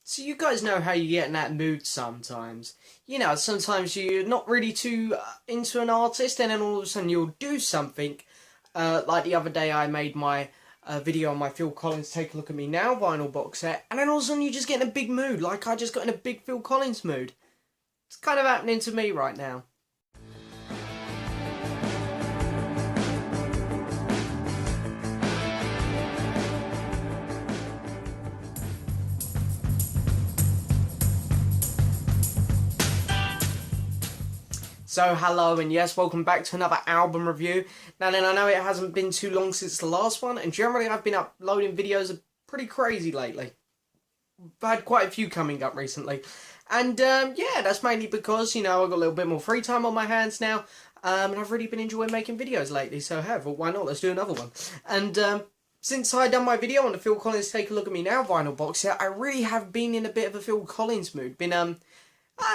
So you guys know how you get in that mood sometimes. You know, sometimes you're not really too into an artist, and then all of a sudden you'll do something. Like the other day, I made my video on my Phil Collins "Take a Look at Me Now" vinyl box set, and then all of a sudden you just get in a big mood. Like I just got in a big Phil Collins mood. It's kind of happening to me right now. So hello and yes, welcome back to another album review. Now then, I know it hasn't been too long since the last one, and generally I've been uploading videos pretty crazy lately. I've had quite a few coming up recently. And yeah, that's mainly because, you know, I've got a little bit more free time on my hands now. And I've really been enjoying making videos lately, so well, why not? Let's do another one. And since I done my video on the Phil Collins "Take a Look at Me Now" vinyl box set, I really have been in a bit of a Phil Collins mood. Been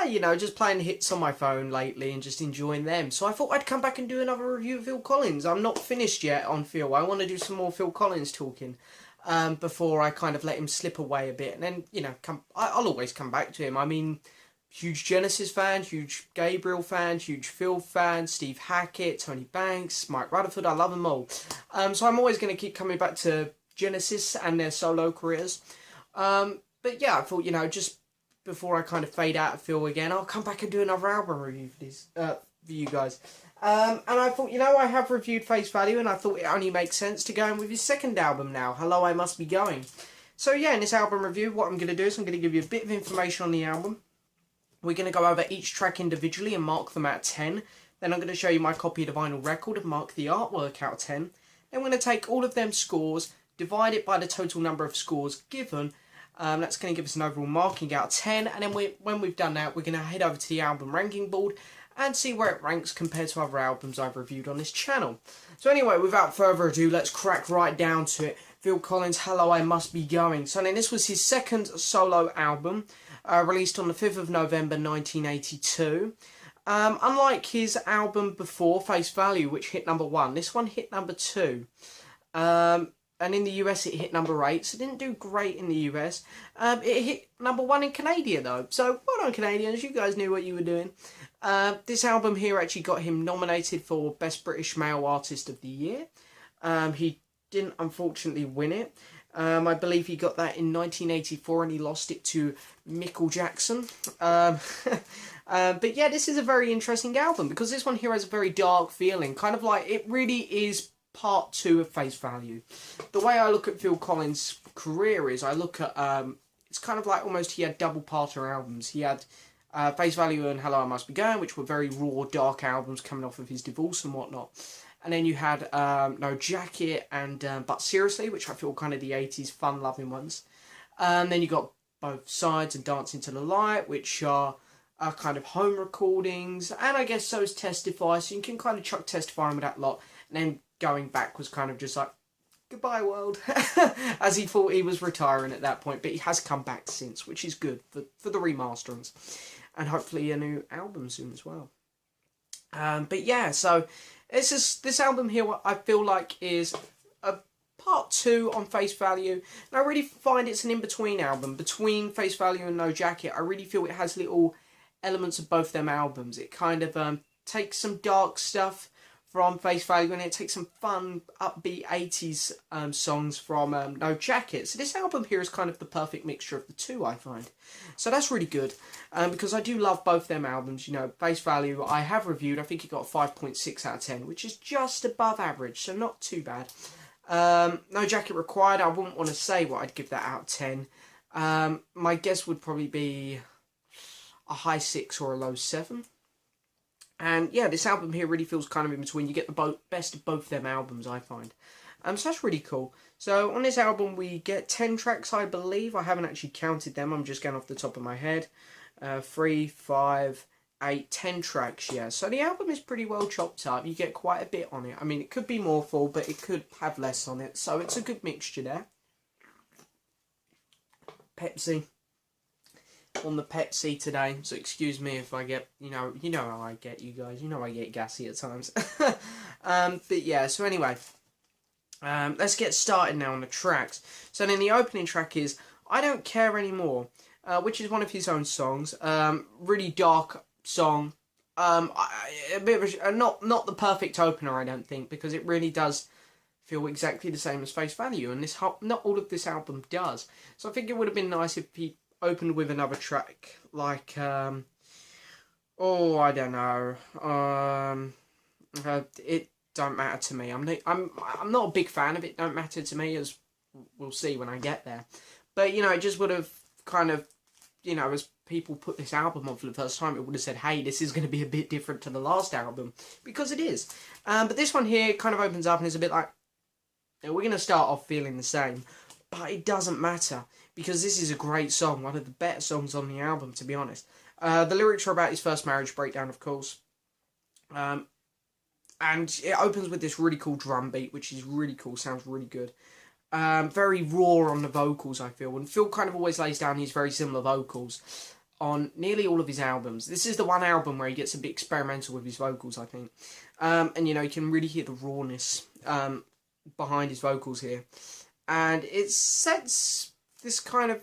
you know, just playing hits on my phone lately and just enjoying them. So I thought I'd come back and do another review of Phil Collins. I'm not finished yet on Phil. I want to do some more Phil Collins talking before I kind of let him slip away a bit. And then, you know, I'll always come back to him. I mean, huge Genesis fan, huge Gabriel fan, huge Phil fan, Steve Hackett, Tony Banks, Mike Rutherford. I love them all. So I'm always going to keep coming back to Genesis and their solo careers. But yeah, I thought, you know, just before I kind of fade out of Phil again, I'll come back and do another album review for this, for you guys. And I thought, you know, I have reviewed Face Value, and I thought it only makes sense to go in with his second album now, Hello, I Must Be Going. So yeah, in this album review, what I'm going to do is I'm going to give you a bit of information on the album. We're going to go over each track individually and mark them out of 10. Then I'm going to show you my copy of the vinyl record and mark the artwork out of 10. Then we're going to take all of them scores, divide it by the total number of scores given. That's going to give us an overall marking out of 10, and then when we've done that, we're going to head over to the album ranking board and see where it ranks compared to other albums I've reviewed on this channel. So anyway, without further ado, let's crack right down to it. Phil Collins' Hello, I Must Be Going. So then this was his second solo album, released on the 5th of November 1982. Unlike his album before, Face Value, which hit number 1, this one hit number 2. And in the US it hit number 8, so it didn't do great in the US. It hit number 1 in Canada though, so well done Canadians, you guys knew what you were doing. This album here actually got him nominated for Best British Male Artist of the Year. He didn't unfortunately win it. I believe he got that in 1984 and he lost it to Michael Jackson. But yeah, this is a very interesting album because this one here has a very dark feeling, kind of like it really is part 2 of Face Value. The way I look at Phil Collins' career is I look at it's kind of like almost he had double parter albums. He had Face Value and Hello, I Must Be Going, which were very raw, dark albums coming off of his divorce and whatnot. And then you had No Jacket and But Seriously, which I feel kind of the 80s fun-loving ones. Then you got Both Sides and Dancing to the Light, which are kind of home recordings. And I guess so is Testify, so you can kind of chuck Testify in with that lot. And then Going Back was kind of just like, goodbye world, as he thought he was retiring at that point, but he has come back since, which is good for the remasterings, and hopefully a new album soon as well. But yeah, so this album here, what I feel like is a part 2 on Face Value, and I really find it's an in-between album, between Face Value and No Jacket. I really feel it has little elements of both them albums. It kind of takes some dark stuff from Face Value, and it takes some fun, upbeat 80s songs from No Jacket. So this album here is kind of the perfect mixture of the two, I find. So that's really good, because I do love both them albums. You know, Face Value I have reviewed, I think it got a 5.6 out of 10, which is just above average, so not too bad. No Jacket Required, I wouldn't want to say what I'd give that out of 10. My guess would probably be a high 6 or a low 7. And yeah, this album here really feels kind of in between. You get the best of both them albums, I find. So that's really cool. So on this album we get 10 tracks, I believe. I haven't actually counted them. I'm just going off the top of my head. 3, 5, 8, 10 tracks, yeah. So the album is pretty well chopped up. You get quite a bit on it. I mean, it could be more full, but it could have less on it. So it's a good mixture there. Pepsi. On the Pepsi today, so excuse me if I get, you know how I get, you guys, you know I get gassy at times. But yeah, so anyway, let's get started now on the tracks. So then the opening track is I Don't Care Anymore, which is one of his own songs. Really dark song. A bit of not the perfect opener, I don't think, because it really does feel exactly the same as Face Value, and not all of this album does. So I think it would have been nice if he opened with another track like I don't know. It don't matter to me. I'm not a big fan of It Don't Matter to Me, as we'll see when I get there. But you know, it just would have kind of, you know, as people put this album on for the first time, it would have said, hey, this is going to be a bit different to the last album, because it is. But this one here kind of opens up and is a bit like, we're going to start off feeling the same, but it doesn't matter, because this is a great song, one of the better songs on the album, to be honest. The lyrics are about his first marriage breakdown, of course. And it opens with this really cool drum beat, which is really cool, sounds really good. Very raw on the vocals, I feel, and Phil kind of always lays down his very similar vocals on nearly all of his albums. This is the one album where he gets a bit experimental with his vocals, I think. And, you know, you can really hear the rawness behind his vocals here. And it sets this kind of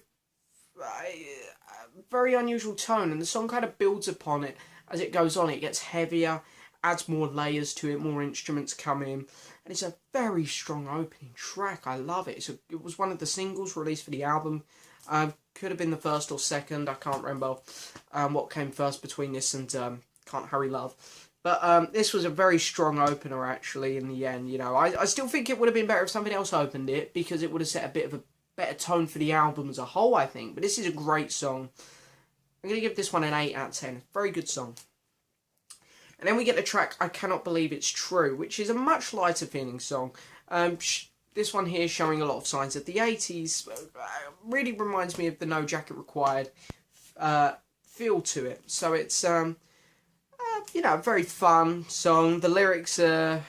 very unusual tone, and the song kind of builds upon it as it goes on. It gets heavier, adds more layers to it, more instruments come in, and it's a very strong opening track. I love it. It was one of the singles released for the album. Could have been the first or second, I can't remember what came first between this and Can't Hurry Love. But this was a very strong opener, actually, in the end. You know, I still think it would have been better if something else opened it, because it would have set a bit of a better tone for the album as a whole, I think. But this is a great song. I'm going to give this one an 8 out of 10. Very good song. And then we get the track I Cannot Believe It's True, which is a much lighter feeling song. This one here showing a lot of signs of the 80s. Really reminds me of the No Jacket Required feel to it. So it's, you know, a very fun song. The lyrics are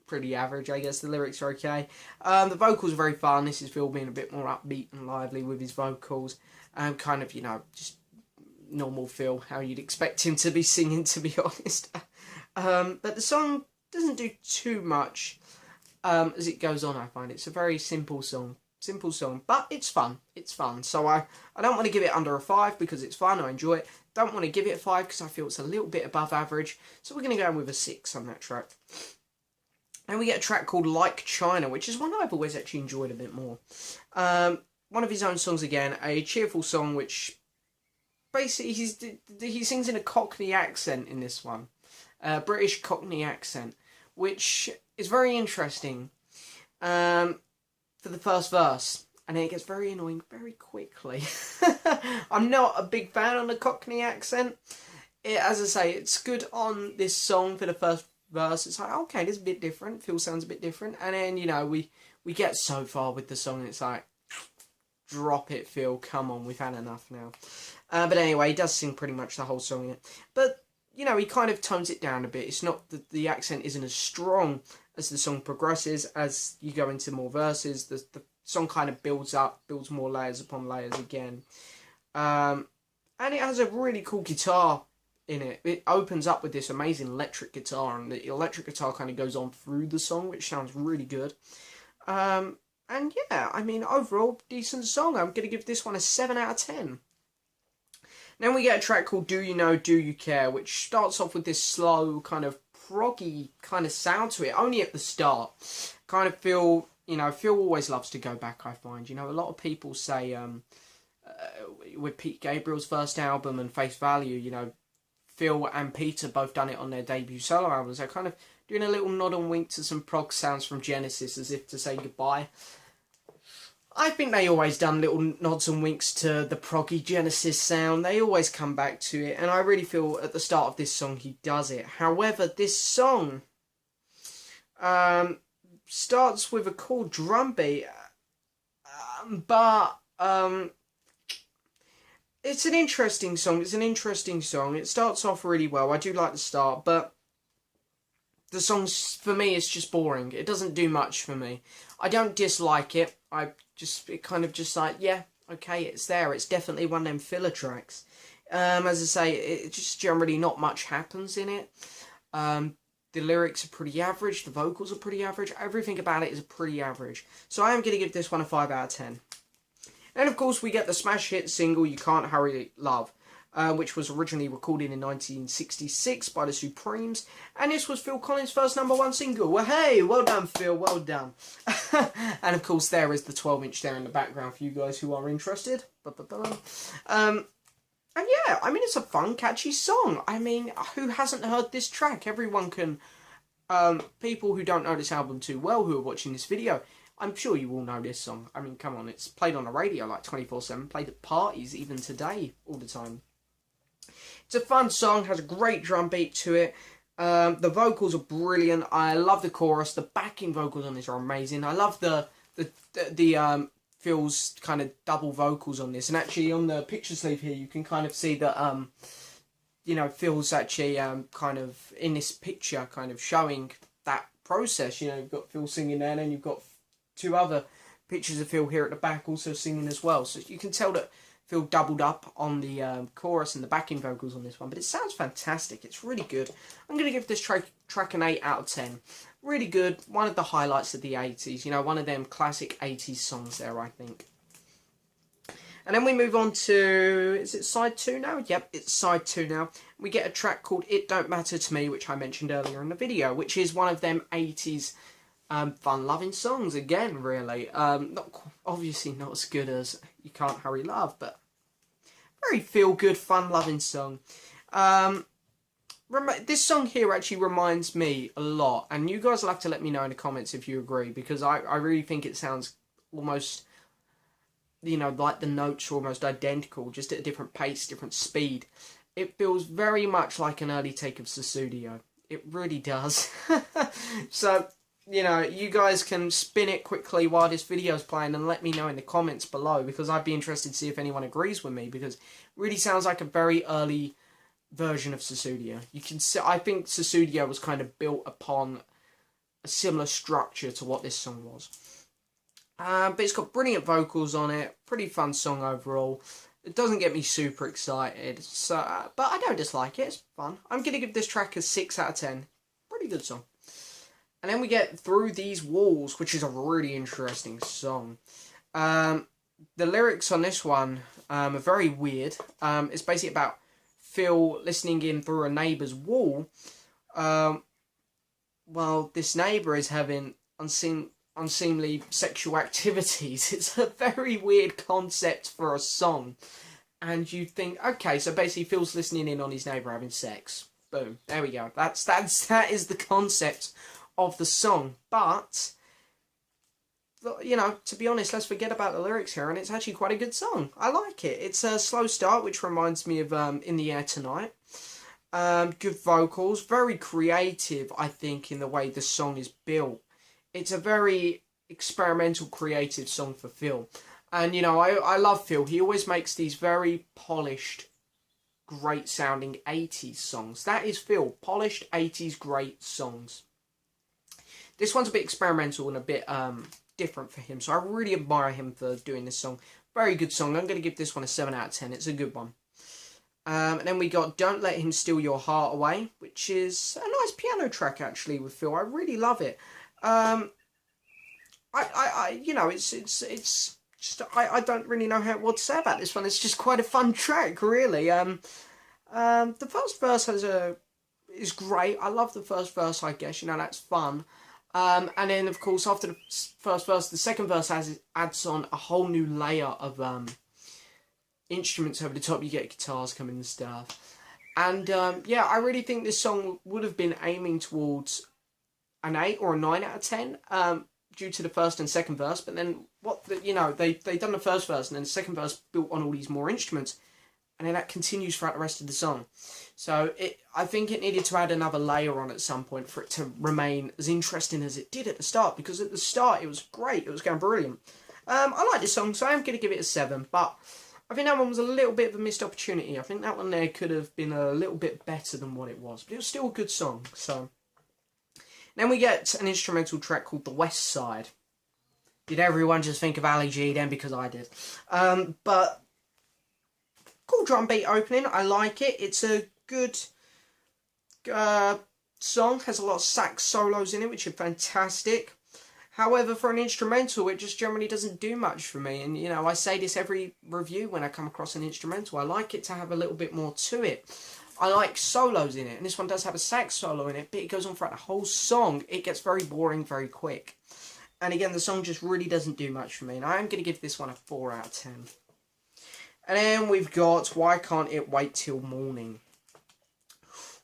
pretty average, I guess. The lyrics are okay. The vocals are very fun. This is Phil being a bit more upbeat and lively with his vocals. Kind of, you know, just normal Phil, how you'd expect him to be singing, to be honest. But the song doesn't do too much as it goes on, I find. It's a very simple song, but it's fun. It's fun. So I don't want to give it under a 5 because it's fun, I enjoy it. Don't want to give it a 5 because I feel it's a little bit above average. So we're going to go with a 6 on that track. And we get a track called Like China, which is one I've always actually enjoyed a bit more. One of his own songs again, a cheerful song which basically he sings in a Cockney accent in this one. British Cockney accent, which is very interesting for the first verse. And then it gets very annoying very quickly. I'm not a big fan on the Cockney accent. As I say, it's good on this song for the first verse. It's like, okay, this is a bit different. Phil sounds a bit different. And then, you know, we get so far with the song, and it's like, drop it, Phil. Come on, we've had enough now. But anyway, he does sing pretty much the whole song in it. But, you know, he kind of tones it down a bit. It's not that the accent isn't as strong as the song progresses. As you go into more verses, the song kind of builds more layers upon layers again. And it has a really cool guitar in it. It opens up with this amazing electric guitar, and the electric guitar kind of goes on through the song, which sounds really good. And yeah, I mean, overall, decent song. I'm going to give this one a 7 out of 10. Then we get a track called Do You Know, Do You Care, which starts off with this slow, kind of proggy kind of sound to it, only at the start. Kind of feel, you know, Phil always loves to go back, I find. You know, a lot of people say, with Pete Gabriel's first album and Face Value, you know, Phil and Peter both done it on their debut solo albums. They're kind of doing a little nod and wink to some prog sounds from Genesis as if to say goodbye. I think they always done little nods and winks to the proggy Genesis sound. They always come back to it, and I really feel at the start of this song he does it. However, this song starts with a cool drum beat, but it's an interesting song. It starts off really well. I do like the start, but the song, for me, is just boring. It doesn't do much for me. I don't dislike it. It kind of just like, yeah, okay, it's there. It's definitely one of them filler tracks. As I say, it just generally not much happens in it. The lyrics are pretty average. The vocals are pretty average. Everything about it is pretty average. So I am going to give this one a 5 out of 10. And of course we get the smash hit single You Can't Hurry Love, which was originally recorded in 1966 by the Supremes, and this was Phil Collins' first #1 single. Well, hey, well done, Phil, well done. And of course there is the 12-inch there in the background for you guys who are interested. And yeah, I mean, it's a fun, catchy song. I mean, who hasn't heard this track? Everyone can, people who don't know this album too well, who are watching this video, I'm sure you all know this song. I mean, come on, it's played on the radio like 24/7, played at parties even today, all the time. It's a fun song, has a great drum beat to it. The vocals are brilliant. I love the chorus. The backing vocals on this are amazing. I love the Phil's kind of double vocals on this, and actually on the picture sleeve here you can kind of see that you know, Phil's actually kind of in this picture kind of showing that process. You know, you've got Phil singing there, and then you've got 2 other pictures of Phil here at the back also singing as well, so you can tell that Phil doubled up on the chorus and the backing vocals on this one, but it sounds fantastic. It's really good. I'm going to give this track an 8 out of 10. Really good. One of the highlights of the 80s. You know, one of them classic 80s songs there, I think. And then we move on to... Is it side 2 now? Yep, it's side 2 now. We get a track called It Don't Matter To Me, which I mentioned earlier in the video, which is one of them 80s fun-loving songs again, really. Obviously not as good as You Can't Hurry Love, but very feel-good, fun-loving song. This song here actually reminds me a lot, and you guys will have to let me know in the comments if you agree, because I really think it sounds almost, you know, like the notes are almost identical, just at a different pace, different speed. It feels very much like an early take of Sussudio. It really does. So, you know, you guys can spin it quickly while this video is playing and let me know in the comments below, because I'd be interested to see if anyone agrees with me, because it really sounds like a very early version of Sussudio. You can see, I think Sussudio was kind of built upon a similar structure to what this song was. But it's got brilliant vocals on it, pretty fun song overall. It doesn't get me super excited, so but I don't dislike it, it's fun. I'm going to give this track a 6 out of 10. Pretty good song. And then we get Through These Walls, which is a really interesting song. The lyrics on this one are very weird. It's basically about Phil listening in through a neighbour's wall while this neighbour is having unseemly sexual activities. It's a very weird concept for a song. And you think, okay, so basically Phil's listening in on his neighbour having sex. Boom. There we go. That is the concept of the song. But, you know, to be honest, let's forget about the lyrics here, and it's actually quite a good song. I like it. It's a slow start, which reminds me of In the Air Tonight. Good vocals, very creative, I think, in the way the song is built. It's a very experimental, creative song for Phil. And, you know, I love Phil. He always makes these very polished, great sounding 80s songs. That is Phil. Polished 80s great songs. This one's a bit experimental and a bit different for him, so I really admire him for doing this song. Very good song. I'm going to give this one a 7 out of 10. It's a good one. And then we got Don't Let Him Steal Your Heart Away, which is a nice piano track actually with Phil. I really love it. You know, it's just I don't really know what to say about this one. It's just quite a fun track, really. The first verse is great. I love the first verse, I guess. You know, that's fun. And then, of course, after the first verse, the second verse adds on a whole new layer of instruments over the top. You get guitars coming and stuff. And, yeah, I really think this song would have been aiming towards an 8 or a 9 out of 10 due to the first and second verse. But then, you know, they done the first verse, and then the second verse built on all these more instruments. And then that continues throughout the rest of the song. So I think it needed to add another layer on at some point for it to remain as interesting as it did at the start. Because at the start, it was great. It was going brilliant. I like this song, so I'm going to give it a 7. But I think that one was a little bit of a missed opportunity. I think that one there could have been a little bit better than what it was. But it was still a good song. So then we get an instrumental track called The West Side. Did everyone just think of Ali G then? Because I did. But cool drum beat opening. I like it. It's a good song. Has a lot of sax solos in it, which are fantastic. However, for an instrumental, it just generally doesn't do much for me. And, you know, I say this every review when I come across an instrumental. I like it to have a little bit more to it. I like solos in it. And this one does have a sax solo in it, but it goes on throughout the whole song. It gets very boring very quick. And again, the song just really doesn't do much for me. And I am going to give this one a 4 out of 10. And then we've got Why Can't It Wait Till Morning,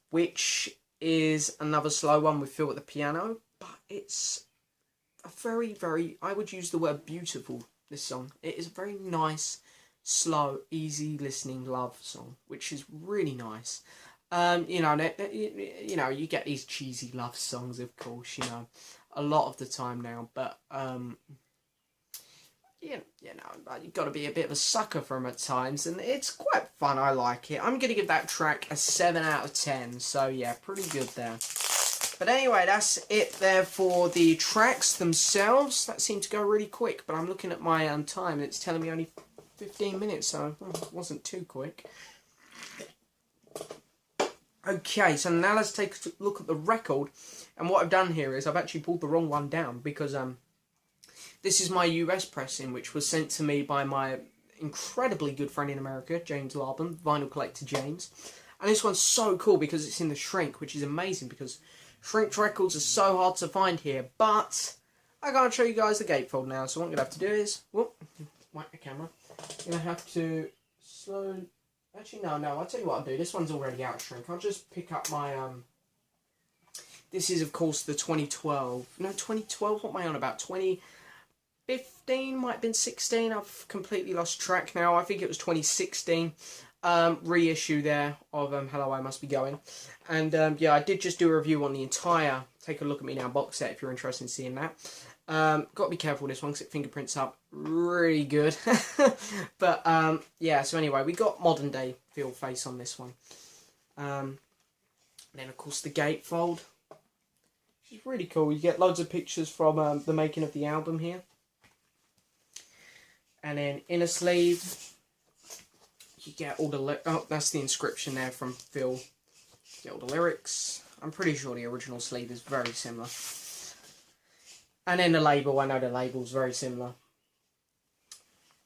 which is another slow one with Phil at the piano. But it's a very, very, I would use the word beautiful, this song. It is a very nice, slow, easy listening love song, which is really nice. You know, you get these cheesy love songs, of course, you know, a lot of the time now, but, you know, you've got to be a bit of a sucker for them at times, and it's quite fun. I like it. I'm going to give that track a 7 out of 10, so yeah, pretty good there. But anyway, that's it there for the tracks themselves. That seemed to go really quick, but I'm looking at my time, and it's telling me only 15 minutes, so it wasn't too quick. Okay, so now let's take a look at the record. And what I've done here is I've actually pulled the wrong one down, because this is my US pressing, which was sent to me by my incredibly good friend in America, James Larbin, vinyl collector James. And this one's so cool because it's in the shrink, which is amazing, because shrinked records are so hard to find here. But I can't show you guys the gatefold now, so what I'm going to have to do is, whoop, whack the camera. I'm going to have to slow... Actually, no, I'll tell you what I'll do. This one's already out of shrink. I'll just pick up my... This is, of course, the 2012. No, 2012? What am I on about? 2015? Might have been 16. I've completely lost track now. I think it was 2016. Reissue there of Hello, I Must Be Going. And, yeah, I did just do a review on the entire Take a Look at Me Now box set, if you're interested in seeing that. Got to be careful with this one because it fingerprints up really good. But, yeah, so anyway, we got modern day feel face on this one. Then, of course, the gatefold. Which is really cool. You get loads of pictures from the making of the album here. And then inner sleeve. You get all the... Oh, that's the inscription there from Phil. You get all the lyrics. I'm pretty sure the original sleeve is very similar. And then the label. I know the label's very similar.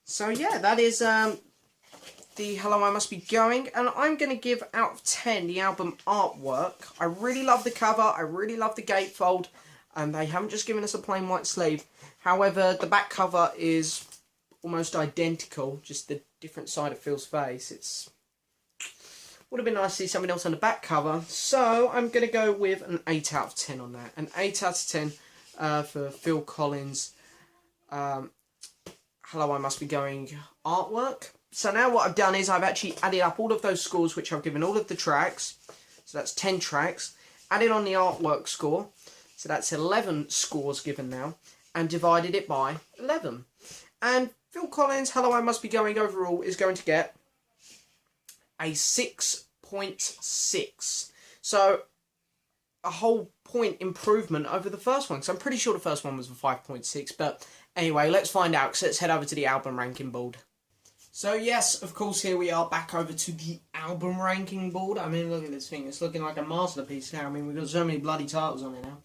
So, yeah, that is the Hello, I Must Be Going. And I'm going to give out of 10 the album artwork. I really love the cover. I really love the gatefold. And they haven't just given us a plain white sleeve. However, the back cover is almost identical. Just the different side of Phil's face. It's would have been nice to see something else on the back cover. So, I'm going to go with an 8 out of 10 on that. An 8 out of 10 for Phil Collins. Hello, I Must Be Going artwork. So now what I've done is I've actually added up all of those scores which I've given all of the tracks. So that's 10 tracks. Added on the artwork score. So that's 11 scores given now. And divided it by 11. And Phil Collins, Hello, I Must Be Going overall is going to get a 6.6. So a whole point improvement over the first one. So I'm pretty sure the first one was a 5.6. But anyway, let's find out. So let's head over to the album ranking board. So yes, of course, here we are back over to the album ranking board. I mean, look at this thing. It's looking like a masterpiece now. I mean, we've got so many bloody titles on it now.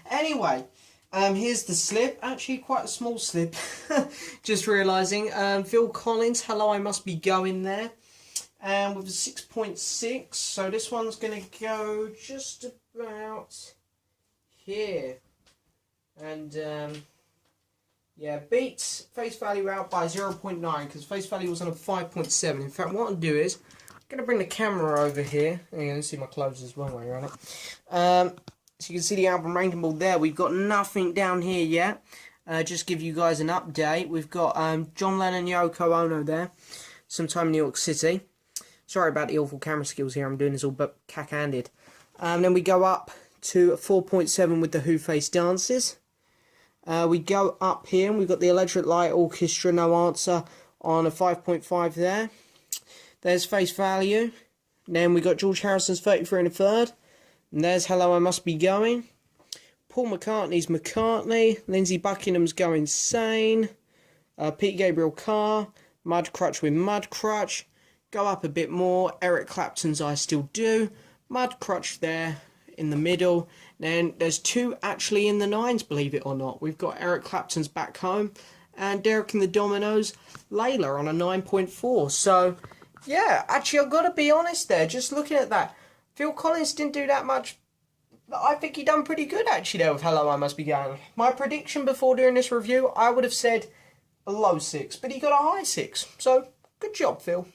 Anyway, here's the slip. Actually, quite a small slip. Just realising. Phil Collins, Hello, I Must Be Going there. And with a 6.6. So this one's going to go just about here. And, yeah, beats face value out by 0.9 because face value was on a 5.7. In fact, what I'll do is I'm going to bring the camera over here. You can see my clothes as well while you're on it. So you can see the album ranking board there. We've got nothing down here yet. Just give you guys an update. We've got John Lennon, Yoko Ono there. Sometime in New York City. Sorry about the awful camera skills here. I'm doing this all but cack-handed. Then we go up to 4.7 with the Who Face Dances. We go up here and we've got the Electric Light Orchestra, No Answer, on a 5.5 there. There's Face Value. Then we got George Harrison's 33 and a third. And there's Hello, I Must Be Going. Paul McCartney's McCartney. Lindsey Buckingham's Go Insane. Pete Gabriel Carr. Mudcrutch with Mudcrutch. Go up a bit more. Eric Clapton's I Still Do. Mudcrutch there in the middle. Then there's 2 actually in the 9s, believe it or not. We've got Eric Clapton's Back Home and Derek and the Dominoes, Layla on a 9.4. So, yeah, actually I've got to be honest there, just looking at that. Phil Collins didn't do that much. I think he done pretty good actually there with Hello, I Must Be Going. My prediction before doing this review, I would have said a low 6, but he got a high 6. So, good job, Phil.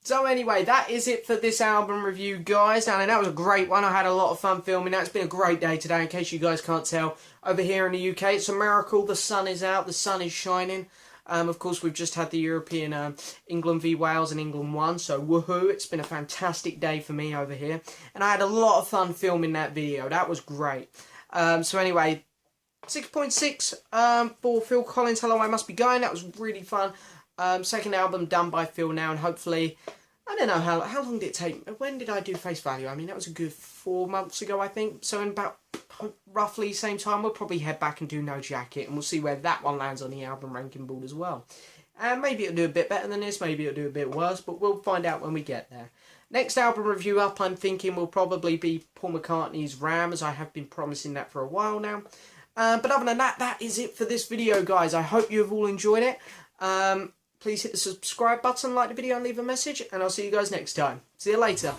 So anyway, that is it for this album review, guys. Now, that was a great one. I had a lot of fun filming that. It's been a great day today, in case you guys can't tell. Over here in the UK, it's a miracle. The sun is out. The sun is shining. Of course, we've just had the European England v Wales and England won, so woohoo. It's been a fantastic day for me over here. And I had a lot of fun filming that video. That was great. So anyway, 6.6 for Phil Collins, Hello, I Must Be Going. That was really fun. Second album done by Phil now, and hopefully, I don't know how long did it take. When did I do Face Value? I mean, that was a good 4 months ago, I think. So in about roughly same time, we'll probably head back and do No Jacket, and we'll see where that one lands on the album ranking board as well. And maybe it'll do a bit better than this, maybe it'll do a bit worse, but we'll find out when we get there. Next album review up, I'm thinking, will probably be Paul McCartney's Ram, as I have been promising that for a while now. But other than that, that is it for this video, guys. I hope you have all enjoyed it. Please hit the subscribe button, like the video, and leave a message, and I'll see you guys next time. See you later.